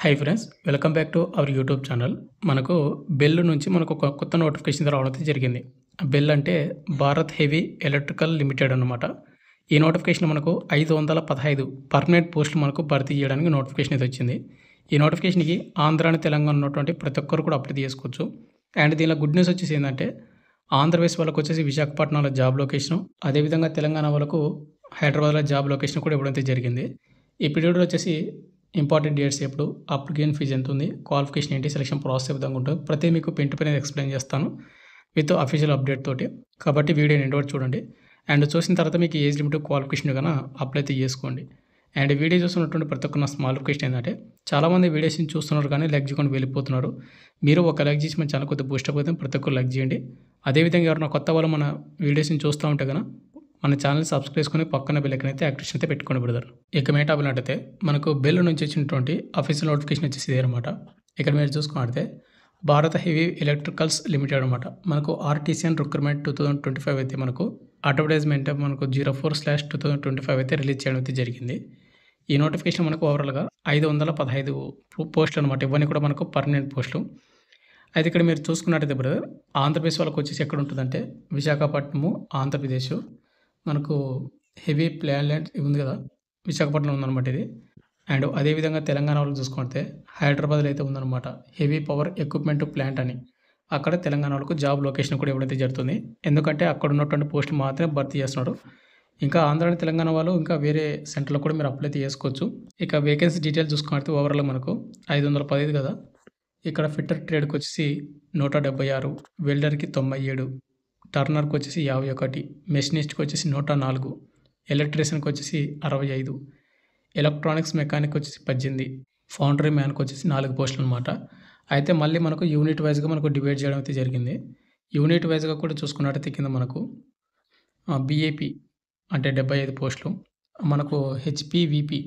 Hi friends, welcome back to our YouTube channel. మనకు bell నుంచి మనకు ఒక కొత్త నోటిఫికేషన్ రావడం అయితే జరిగింది. బెల్ అంటే భారత్ హెవీ ఎలక్ట్రికల్ లిమిటెడ్ అనమాట. ఈ నోటిఫికేషన్ మనకు 515 పర్మనెంట్ పోస్టులు మనకు భర్తీ చేయడానికి నోటిఫికేషన్ అయితే వచ్చింది. ఈ నోటిఫికేషన్కి ఆంధ్ర అని తెలంగాణ ఉన్నటువంటి ప్రతి ఒక్కరు కూడా అప్లై చేసుకోవచ్చు. అండ్ దీనిలో గుడ్ న్యూస్ వచ్చేసి ఏంటంటే ఆంధ్రప్రదేశ్ వాళ్ళకు వచ్చేసి విశాఖపట్నంలో జాబ్ లొకేషను, అదేవిధంగా తెలంగాణ వాళ్ళకు హైదరాబాద్లో జాబ్ లొకేషన్ కూడా ఇవ్వడం అయితే జరిగింది. ఈ పీరియడ్ వచ్చేసి ఇంపార్టెంట్ డేట్స్ ఎప్పుడు, అప్లికేషన్ ఫీజు ఎంత ఉంది, క్వాలిఫికేషన్ ఏంటి, సెలక్షన్ ప్రాసెస్ ఏ విధంగా ఉంటుంది, ప్రతి మీకు పెన్ టు పెన్ ఎక్స్ప్లెయిన్ చేస్తాను విత్ అఫీషియల్ అప్డేట్ తోటి. కాబట్టి వీడియోని ఎండ్ వరకు చూడండి. అండ్ చూసిన తర్వాత మీకు ఏజ్ లిమిట్, క్వాలిఫికేషన్ కన్నా అప్లై అయితే చేసుకోండి. అండ్ వీడియో చూస్తున్నటువంటి ప్రతి ఒక్క నా స్మాల్ రిక్వెస్ట్ ఏంటంటే చాలామంది వీడియోస్ని చూస్తున్నారు కానీ లైక్ చేయకుండా వెళ్ళిపోతున్నారు. మీరు ఒక లైక్ చేసి మన ఛానల్ కొద్దిగా బూస్టప్ అయితే ప్రతి ఒక్కరు లైక్ చేయండి. అదేవిధంగా ఎవరైనా కొత్త వాళ్ళు మన వీడియోస్ని చూస్తూ ఉంటే కనుక మన ఛానల్ సబ్స్క్రైబ్ చేసుకుని పక్కన బెల్ ఐకాన్ అయితే యాక్టివేషన్ అయితే పెట్టుకొని బ్రదర్. ఇక మెయిన్ టాపిక్ అయితే మనకు బెల్ నుంచి వచ్చినటువంటి అఫీషియల్ నోటిఫికేషన్ వచ్చేసి ఇదే అనమాట. ఇక్కడ మీరు చూసుకుంటే భారత హెవీ ఎలక్ట్రికల్స్ లిమిటెడ్ అనమాట. మనకు ఆర్టీసీఎన్ రిక్రూట్మెంట్ 2025 అయితే మనకు అడ్వర్టైజ్మెంట్ మనకు 04/2025 అయితే రిలీజ్ చేయడం అయితే జరిగింది. ఈ నోటిఫికేషన్ మనకు ఓవరాల్గా 515 పోస్టులు అనమాట. ఇవన్నీ కూడా మనకు పర్మనెంట్ పోస్టులు. అయితే ఇక్కడ మీరు చూసుకున్నట్టయితే బ్రదర్, ఆంధ్రప్రదేశ్ వాళ్ళకి వచ్చేసి ఎక్కడ ఉంటుందంటే విశాఖపట్నము, ఆంధ్రప్రదేశ్. మనకు హెవీ ప్లాంట్ ఉంది కదా, విశాఖపట్నం ఉందన్నమాట ఇది. అండ్ అదేవిధంగా తెలంగాణ వాళ్ళు చూసుకుంటే హైదరాబాద్లో అయితే ఉందన్నమాట, హెవీ పవర్ ఎక్విప్మెంట్ ప్లాంట్ అని. అక్కడ తెలంగాణ వాళ్ళకు జాబ్ లొకేషన్ కూడా ఇవ్వడం జరుగుతుంది. ఎందుకంటే అక్కడ ఉన్నటువంటి పోస్టులు మాత్రమే భర్తీ చేస్తున్నాడు. ఇంకా ఆంధ్ర తెలంగాణ వాళ్ళు ఇంకా వేరే సెంటర్లో కూడా మీరు అప్లై చేసుకోవచ్చు. ఇక వేకెన్సీ డీటెయిల్స్ చూసుకుంటే ఓవరాల్ మనకు 515 కదా. ఇక్కడ ఫిట్టర్ ట్రేడ్కి వచ్చేసి 176, వెల్డర్కి 97, టర్నర్కి వచ్చేసి 51, మెషినిస్ట్కి వచ్చేసి 104, ఎలక్ట్రీషియన్కి వచ్చేసి 65, ఎలక్ట్రానిక్స్ మెకానిక్ వచ్చేసి 18, ఫౌండరీ మ్యాన్కి వచ్చేసి 4 పోస్టులు అనమాట. అయితే మళ్ళీ మనకు యూనిట్ వైజ్గా మనకు డివైడ్ చేయడం అయితే జరిగింది. యూనిట్ వైజ్గా కూడా చూసుకున్నట్టయితే కింద మనకు బీఏపీ అంటే 75 పోస్టులు, మనకు హెచ్పివిపి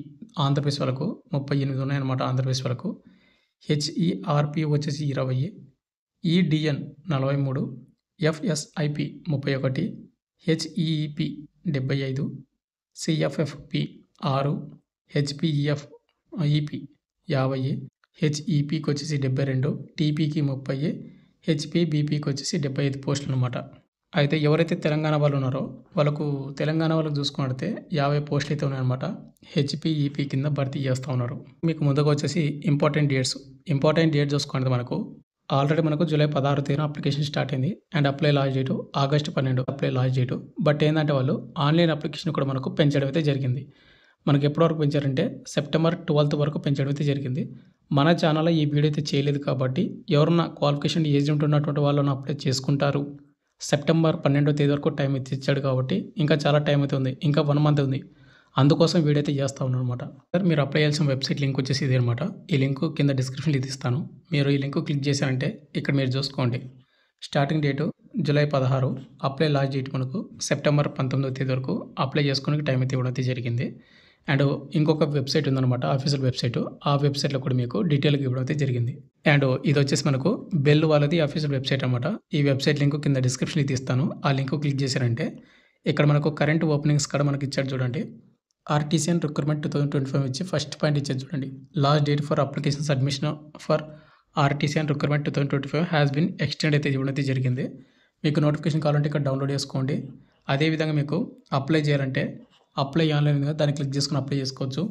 ఆంధ్రప్రదేశ్ వాళ్ళకు 38 ఉన్నాయన్నమాట. ఆంధ్రప్రదేశ్ వాళ్ళకు హెచ్ఈఆర్పి వచ్చేసి 20, ఈడిఎన్ 43, ఎఫ్ఎస్ఐపి 31, హెచ్ఈఈపి 75, సిఎఫ్ఎఫ్పి 6, హెచ్పిఈఎఫ్ ఈపి 50, హెచ్ఈపికి వచ్చేసి 72, టీపీకి 30, హెచ్పిబిపికి వచ్చేసి 75 పోస్టులు అనమాట. అయితే ఎవరైతే తెలంగాణ వాళ్ళు ఉన్నారో వాళ్ళకు తెలంగాణ వాళ్ళకు చూసుకున్నట్లయితే 50 పోస్టులు అయితే ఉన్నాయన్నమాట. హెచ్పిఈపి కింద భర్తీ చేస్తూ ఉన్నారు. మీకు ముందుగా వచ్చేసి ఇంపార్టెంట్ డేట్ చూసుకుంటే మనకు ఆల్రెడీ మనకు జూలై 16 తేదీన అప్లికేషన్ స్టార్ట్ అయింది. And apply last date August 12 apply last date. But ఏంటంటే వాళ్ళు ఆన్లైన్ అప్లికేషన్ కూడా మనకు పెంచడం అయితే జరిగింది. మనకి ఎప్పటి వరకు పెంచారంటే సెప్టెంబర్ 12 వరకు పెంచడం అయితే జరిగింది. మన ఛానల్లో ఈ వీడియో అయితే చేయలేదు కాబట్టి ఎవరన్నా క్వాలిఫికేషన్ ఏజ్ ఉన్నటువంటి వాళ్ళని అప్లై చేసుకుంటారు. సెప్టెంబర్ 12వ తేదీ వరకు టైం అయితే ఇచ్చాడు కాబట్టి ఇంకా చాలా టైం అయితే ఉంది, ఇంకా 1 మంత్ ఉంది. అందుకోసం వీడియో అయితే చేస్తూ ఉన్నాను అనమాట. మీరు అప్లై చేయాల్సిన వెబ్సైట్ లింక్ వచ్చేసి ఇది అనమాట. ఈ లింక్ కింద డిస్క్రిప్షన్లో ఇది ఇస్తాను. మీరు ఈ లింక్ క్లిక్ చేశారంటే ఇక్కడ మీరు చూసుకోండి, starting date July 16, apply last date మనకు సెప్టెంబర్ 19వ తేదీ వరకు అప్లై చేసుకోవడానికి టైం అయితే ఇవ్వడం అయితే జరిగింది. అండ్ ఇంకొక వెబ్సైట్ ఉందన్నమాట, ఆఫీషియల్ వెబ్సైట్. ఆ వెబ్సైట్లో కూడా మీకు డీటెయిల్గా ఇవ్వడం అయితే జరిగింది. అండ్ ఇది వచ్చేసి మనకు బెల్ వాళ్ళది ఆఫీషియల్ వెబ్సైట్ అనమాట. ఈ వెబ్సైట్ లింక్ కింద డిస్క్రిప్షన్ ఇది ఇస్తాను. ఆ లింక్ క్లిక్ చేశారంటే ఇక్కడ మనకు కరెంట్ ఓపెనింగ్స్ కూడా మనకి ఇచ్చాడు చూడండి. ఆర్టీసీఎన్ రిక్రూట్మెంట్ 2025 ఇచ్చి ఫస్ట్ పాయింట్ ఇచ్చారు చూడండి. Last date for application submission for RTCN recruitment 2025 has been extend అయితే ఇవ్వడం అయితే జరిగింది. మీకు నోటిఫికేషన్ కావాలంటే ఇక్కడ డౌన్లోడ్ చేసుకోండి. అదేవిధంగా మీకు అప్లై చేయాలంటే అప్లై ఆన్లైన్ కదా, దాన్ని క్లిక్ చేసుకుని అప్లై చేసుకోవచ్చు.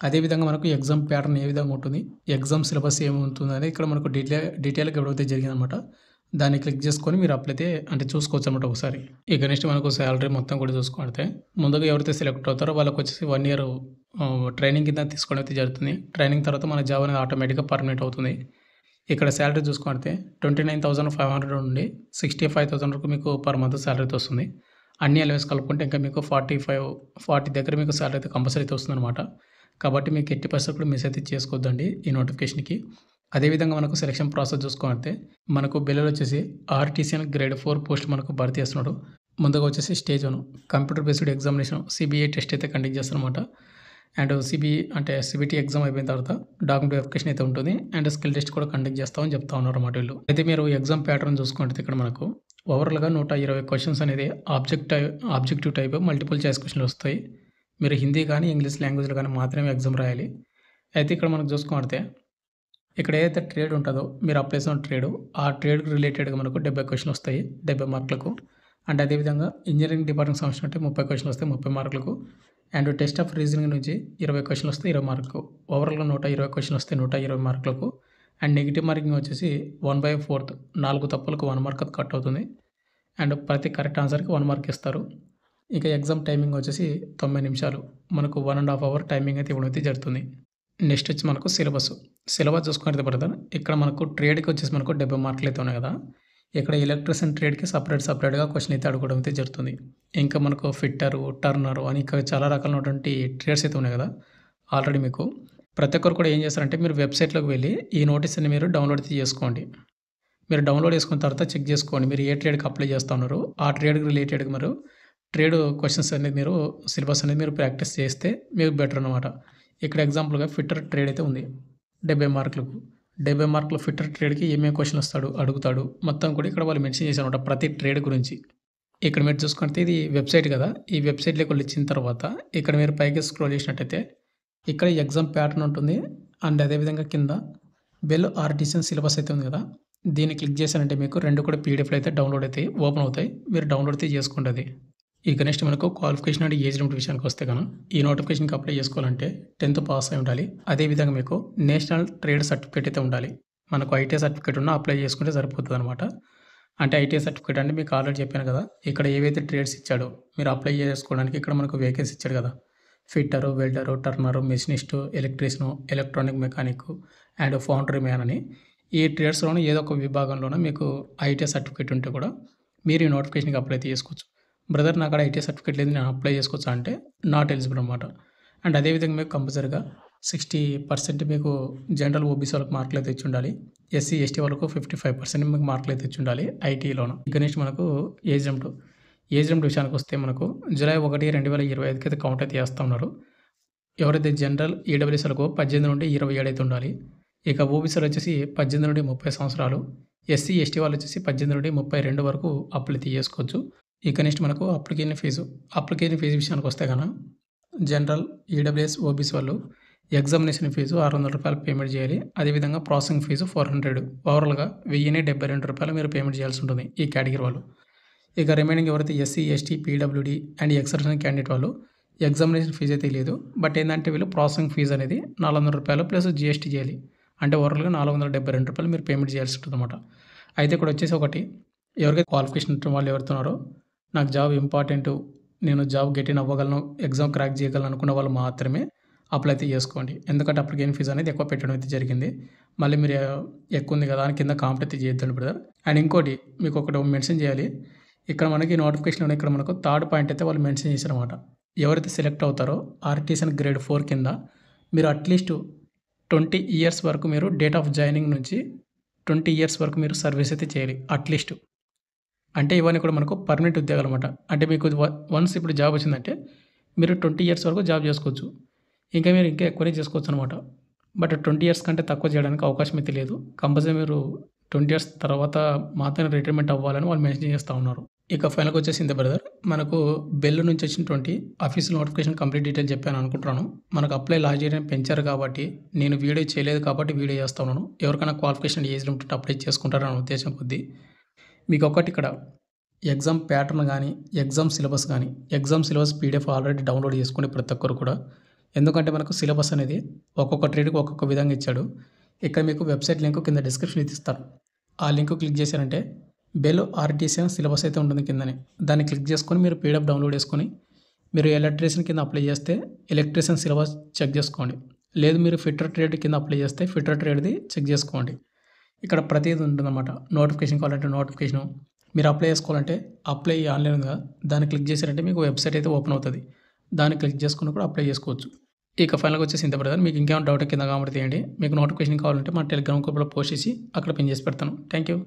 అదేవిధంగా మనకు ఎగ్జామ్ ప్యాటర్న్ ఏ విధంగా ఉంటుంది, ఎగ్జామ్ సిలబస్ ఏముంటుంది అనేది ఇక్కడ మనకు డీటెయిల్గా ఇవ్వడం అయితే జరిగింది అనమాట. దాన్ని క్లిక్ చేసుకొని మీరు అప్లై అయితే అంటే చూసుకోవచ్చు అనమాట ఒకసారి. ఇక నెక్స్ట్ మనకు శాలరీ మొత్తం కూడా చూసుకుంటే ముందుగా ఎవరైతే సెలెక్ట్ అవుతారో వాళ్ళకి వచ్చేసి 1 year ట్రైనింగ్ కింద తీసుకోవడం అయితే జరుగుతుంది. ట్రైనింగ్ తర్వాత మన జాబ్ అనేది ఆటోమేటిక్గా పర్మనెంట్ అవుతుంది. ఇక్కడ శాలరీ చూసుకుంటే 29,500 నుండి 65,000 వరకు మీకు పర్ మంత్ శాలరీ అయితే వస్తుంది. అన్ని అలవెన్స్ కలుపుకుంటే ఇంకా మీకు 40 దగ్గర మీకు శాలరీ అయితే కంపల్సరీ అయితే వస్తుంది అనమాట. కాబట్టి మీకు 80% కూడా మిస్ అయితే చేసుకోవద్దండి ఈ నోటిఫికేషన్కి. అదేవిధంగా మనకు సెలక్షన్ ప్రాసెస్ చూసుకుంటే మనకు బెల్లలో వచ్చేసి ఆర్టీసీఎన్ గ్రేడ్ 4 పోస్ట్ మనకు భర్తీ చేస్తున్నాడు. ముందుగా వచ్చేసి stage 1 computer based examination CBI test అయితే కండక్ట్ చేస్తారనమాట. అండ్ సిబిటి ఎగ్జామ్ అయిపోయిన తర్వాత డాక్యుమెంట్ వెరిఫికేషన్ అయితే ఉంటుంది. అండ్ స్కిల్ టెస్ట్ కూడా కండక్ట్ చేస్తామని చెప్తా ఉన్నారు అన్నమాట వీళ్ళు. అయితే మీరు ఎగ్జామ్ ప్యాటర్న్ చూసుకుంటే ఇక్కడ మనకు ఓవరాల్గా 120 క్వశ్చన్స్ అనేది ఆబ్జెక్టివ్ టైప్ మల్టిపుల్ చాయిస్ క్వశ్చన్లు వస్తాయి. మీరు హిందీ కానీ ఇంగ్లీష్ లాంగ్వేజ్లో కానీ మాత్రమే ఎగ్జామ్ రాయాలి. అయితే ఇక్కడ మనకు చూసుకుంటే ఇక్కడ ఏదైతే ట్రేడ్ ఉంటుందో మీరు అప్లై చేసిన ఆ ట్రేడ్‌కి రిలేటెడ్‌గా మనకు 70 క్వెషన్‌లు వస్తాయి. 70 మార్కులకు. అండ్ అదేవిధంగా ఇంజినీరింగ్ డిపార్ట్మెంట్‌కి సంబంధించినట్టే 30 క్వెషన్‌లు వస్తాయి 30 మార్కులకు. అండ్ టెస్ట్ ఆఫ్ రీజనింగ్ నుంచి 20 క్వెషన్‌లు వస్తాయి 20 మార్కులకు. ఓవరాల్‌గా 120 క్వెషన్‌లు వస్తాయి 120 మార్కులకు. అండ్ నెగెటివ్ మార్కింగ్ వచ్చేసి 1/4 4 తప్పులకు 1 మార్క్ అది కట్ అవుతుంది. అండ్ ప్రతి కరెక్ట్ ఆన్సర్‌కి 1 మార్క్ ఇస్తారు. ఇక ఎగ్జామ్ టైమింగ్ వచ్చేసి 90 నిమిషాలు. మనకు 1½ అవర్ టైమింగ్ అయితే ఇవ్వడం అయితే జరుగుతుంది. నెక్స్ట్ వచ్చి మనకు సిలబస్. సిలబస్ చూసుకున్నట్లయితే బ్రదర్ ఇక్కడ మనకు ట్రేడ్‌కి వచ్చేసి మనకు 70 మార్కులు అయితే ఉన్నాయి కదా! ఇక్కడ ఎలక్ట్రీషియన్ ట్రేడ్‌కి సెపరేట్‌గా క్వెషన్ అయితే అడగడం అయితే జరుగుతుంది. ఇంకా మనకు ఫిట్టరు, టర్నరు అని ఇంకా చాలా రకాలైనటువంటి ట్రేడ్స్ అయితే ఉన్నాయి కదా! ఆల్రెడీ మీకు ప్రతి ఒక్కరు కూడా ఏం చేస్తారంటే మీరు వెబ్‌సైట్‌లోకి వెళ్లి ఈ నోటీస్‌ని మీరు డౌన్‌లోడ్ అయితే చేసుకోండి. మీరు డౌన్‌లోడ్ చేసుకున్న తర్వాత చెక్ చేసుకోండి. మీరు ఏ ట్రేడ్‌కి అప్లై చేస్తా ఉన్నారో ఆ ట్రేడ్‌కి రిలేటెడ్‌గా మీరు ట్రేడ్ క్వెషన్స్ అనేది మీరు సిలబస్ అనేది మీరు ప్రాక్టీస్ చేస్తే మీకు బెటర్ అనమాట. ఇక్కడ ఎగ్జాంపుల్‌గా ఫిట్టర్ ట్రేడ్ అయితే ఉంది. 70 మార్కులకు. 70 మార్కుల ఫిట్టర్ ట్రేడ్‌కి ఏమేం క్వెషన్‌లు అడుగుతాడు. మొత్తం కూడా ఇక్కడ వాళ్ళు మెన్షన్ చేశారన్నమాట ప్రతి ట్రేడ్ గురించి. ఇక్కడ మీరు చూసుకుంటే ఇది వెబ్‌సైట్ కదా! ఈ వెబ్‌సైట్‌లోకి వచ్చిన తర్వాత ఇక్కడ మీరు పైకి స్క్రోల్ చేసినట్టయితే ఇక్కడ ఎగ్జామ్ ప్యాటర్న్ ఉంటుంది. అండ్ అదేవిధంగా కింద బెల్ ఆర్టిసన్ సిలబస్ అయితే ఉంది కదా! దీన్ని క్లిక్ చేశారంటే మీకు 2 కూడా పీడిఎఫ్‌లు అయితే డౌన్‌లోడ్ అవుతాయి. ఓపెన్ అవుతాయి. మీరు డౌన్‌లోడ్ అయితే చేసుకోండి అది. ఇక నెక్స్ట్ మనకు క్వాలిఫికేషన్ అండ్ ఏజ్ లిమిట్ విషయానికి వస్తే గనుక ఈ నోటిఫికేషన్‌కి అప్లై చేసుకోవాలంటే 10th పాస్ అయి ఉండాలి. అదేవిధంగా మీకు నేషనల్ ట్రేడ్ సర్టిఫికేట్ అయితే ఉండాలి. మనకు ఐటీఐ సర్టిఫికేట్ ఉన్నా అప్లై చేసుకుంటే సరిపోతుందనమాట. అంటే ఐటీఐ సర్టిఫికేట్ అంటే మీకు ఆల్రెడీ చెప్పాను కదా! ఇక్కడ ఏవైతే ట్రేడ్స్ ఇచ్చాడో మీరు అప్లై చేసుకోవడానికి ఇక్కడ మనకు వేకెన్సీ ఇచ్చాడు కదా! Fitter, welder, turner, machinist, electrician, electronic mechanic and foundry man అని ఈ ట్రేడ్స్‌లోనే ఏదో ఒక విభాగంలోనే మీకు ఐటీఐ సర్టిఫికేట్ ఉంటే కూడా మీరు ఈ నోటిఫికేషన్‌కి అప్లై అయితే చేసుకోవచ్చు. బ్రదర్ నాకాడ ఐటీఐ సర్టిఫికేట్ లేదు నేను అప్లై చేసుకోవచ్చా అంటే నాట్ ఎలిజిబుల్ అనమాట. అండ్ అదేవిధంగా మీకు కంపల్సరీగా 60% మీకు జనరల్ ఓబీసీ వాళ్ళకి మార్కులు అయితే ఇచ్చి ఉండాలి. ఎస్సీ, ఎస్టీ వాళ్ళకు 55% మీకు మార్కులు అయితే ఇచ్చి ఉండాలి ఐటీలోను. ఇక నెక్స్ట్ మనకు ఏజ్ లిమిట్. ఏజ్ లిమిట్ విషయానికి వస్తే మనకు జూలై 1, 2025కి అయితే కౌంట్ అయితే చేస్తా ఉన్నారు. ఎవరైతే జనరల్ ఈడబ్ల్యూఎస్ వాళ్ళకు 18 నుండి 27 అయితే ఉండాలి. ఇక ఓబీసీలు వచ్చేసి 18 నుండి 30 సంవత్సరాలు. ఎస్సీ, ఎస్టీ వాళ్ళు వచ్చేసి 18 నుండి 32 వరకు అప్లై అయితే చేసుకోవచ్చు. ఇక నెక్స్ట్ మనకు అప్లికేషన్ ఫీజు విషయానికి వస్తే గన జనరల్, ఈడబ్ల్యూఎస్, ఓబీసీ వాళ్ళు ఎగ్జామినేషన్ ఫీజు ₹600 పేమెంట్ చేయాలి. అదేవిధంగా ప్రాసెసింగ్ ఫీజు 400 ఓవరాల్‌గా ₹1072 మీరు పేమెంట్ చేయాల్సి ఉంటుంది ఈ కేటగిరీ వాళ్ళు. ఇక రిమైనింగ్ ఎవరైతే SC, ST, PWD and ex service candidate వాళ్ళు ఎగ్జామినేషన్ ఫీజు అయితే లేదు. బట్ ఏందంటే వీళ్ళు ప్రాసెసింగ్ ఫీజు అనేది ₹400 ప్లస్ జీఎస్టీ చేయాలి. అంటే ఓవరాల్‌గా ₹472 మీరు పేమెంట్ చేయాల్సి ఉంటుందన్నమాట. అయితే ఇక్కడ వచ్చేసి ఒకటి ఎవరికైతే క్వాలిఫికేషన్ ఉన్న వాళ్ళు ఎవరుతున్నారో నాకు జాబ్ ఇంపార్టెంటు, నేను జాబ్ గెట్ ఇన్ అవ్వగలను, ఎగ్జామ్ క్రాక్ చేయగలను అనుకున్న వాళ్ళు మాత్రమే అప్లై అయితే చేసుకోండి. ఎందుకంటే అప్లికేషన్ ఫీజు అనేది ఎక్కువ పెట్టడం అయితే జరిగింది. మళ్ళీ మీరు ఎక్కువ ఉంది కదా అని కింద కామెంట్ అయితే చేయొద్దండి బ్రదర్. అండ్ ఇంకోటి మీకు ఒకటి మెన్షన్ చేయాలి. ఇక్కడ మనకి నోటిఫికేషన్‌లో ఇక్కడ మనకు థర్డ్ పాయింట్ అయితే వాళ్ళు మెన్షన్ చేశారన్నమాట. ఎవరైతే సెలెక్ట్ అవుతారో ఆర్టిసన్ గ్రేడ్ 4 కింద మీరు అట్‌లీస్ట్ 20 ఇయర్స్ వరకు మీరు డేట్ ఆఫ్ జాయినింగ్ నుంచి 20 ఇయర్స్ వరకు మీరు సర్వీస్ అయితే చేయాలి అట్‌లీస్ట్. అంటే ఇవన్నీ కూడా మనకు పర్మనెంట్ ఉద్యోగాలన్నమాట. అంటే మీకు వన్స్ ఇప్పుడు జాబ్ వచ్చిందంటే మీరు 20 ఇయర్స్ వరకు జాబ్ చేసుకోవచ్చు. ఇంకా మీరు ఇంకా ఎక్కువనే చేసుకోవచ్చనమాట. బట్ 20 ఇయర్స్ కంటే తక్కువ చేయడానికి అవకాశం అయితే లేదు. కంపల్సరీ మీరు 20 ఇయర్స్ తర్వాత మాత్రమే రిటైర్మెంట్ అవ్వాలని వాళ్ళు మెన్షన్ చేస్తా ఉన్నారు. ఇక ఫైనల్‌గా వచ్చేసి ఇంతే బ్రదర్. మనకు బెల్ నుంచి వచ్చినటువంటి అఫీషియల్ నోటిఫికేషన్ కంప్లీట్ డీటెయిల్ చెప్పాను అనుకుంటున్నాను. మనకు అప్లై లాస్ట్ డేట్ పెంచారు కాబట్టి నేను వీడియో చేయలేదు కాబట్టి వీడియో చేస్తా ఉన్నాను. ఎవరికైనా క్వాలిఫికేషన్ ఏజ్ లిమిట్ అప్లై చేసుకుంటారనే ఉద్దేశం కొద్దీ మీకు ఒకటి ఇక్కడ ఎగ్జామ్ ప్యాటర్న్ కానీ, exam syllabus PDF already download చేసుకోండి ప్రతి ఒక్కరు కూడా. ఎందుకంటే మనకు సిలబస్ అనేది ఒక్కొక్క ట్రేడ్‌కి ఒక్కొక్క విధంగా ఇచ్చాడు. ఇక్కడ మీకు వెబ్‌సైట్ లింక్ కింద డిస్క్రిప్షన్ ఇస్తారు. ఆ లింక్ క్లిక్ చేశారంటే బెల్ ఆర్టిసన్ సిలబస్ అయితే ఉంటుంది కిందనే. దాన్ని క్లిక్ చేసుకొని మీరు పీడిఎఫ్ డౌన్లోడ్ చేసుకొని మీరు ఎలక్ట్రీషియన్ కింద అప్లై చేస్తే ఎలక్ట్రీషియన్ సిలబస్ చెక్ చేసుకోండి. లేదు మీరు ఫిట్టర్ ట్రేడ్ కింద అప్లై చేస్తే ఫిట్టర్ ట్రేడ్‌ది చెక్ చేసుకోండి. ఇక్కడ ప్రతీది ఉంటుందన్నమాట. నోటిఫికేషన్ కావాలంటే నోటిఫికేషను, మీరు అప్లై చేసుకోవాలంటే అప్లై ఆన్‌లైన్ ఉందిగా దాన్ని క్లిక్ చేశారంటే మీకు వెబ్‌సైట్ అయితే ఓపెన్ అవుతది. దాన్ని క్లిక్ చేసుకొని కూడా అప్లై చేసుకోవచ్చు. ఇక ఫైనల్‌గా వచ్చేసి ఇంతే బ్రదర్. మీకు ఇంకేమైనా డౌట్ కింద కామెంట్ చేయండి. మీకు నోటిఫికేషన్ కావాలంటే మా టెలిగ్రామ్ గ్రూప్‌లో పోస్ట్ చేసి అక్కడ పిన్ చేసి పెడతాను. Thank you.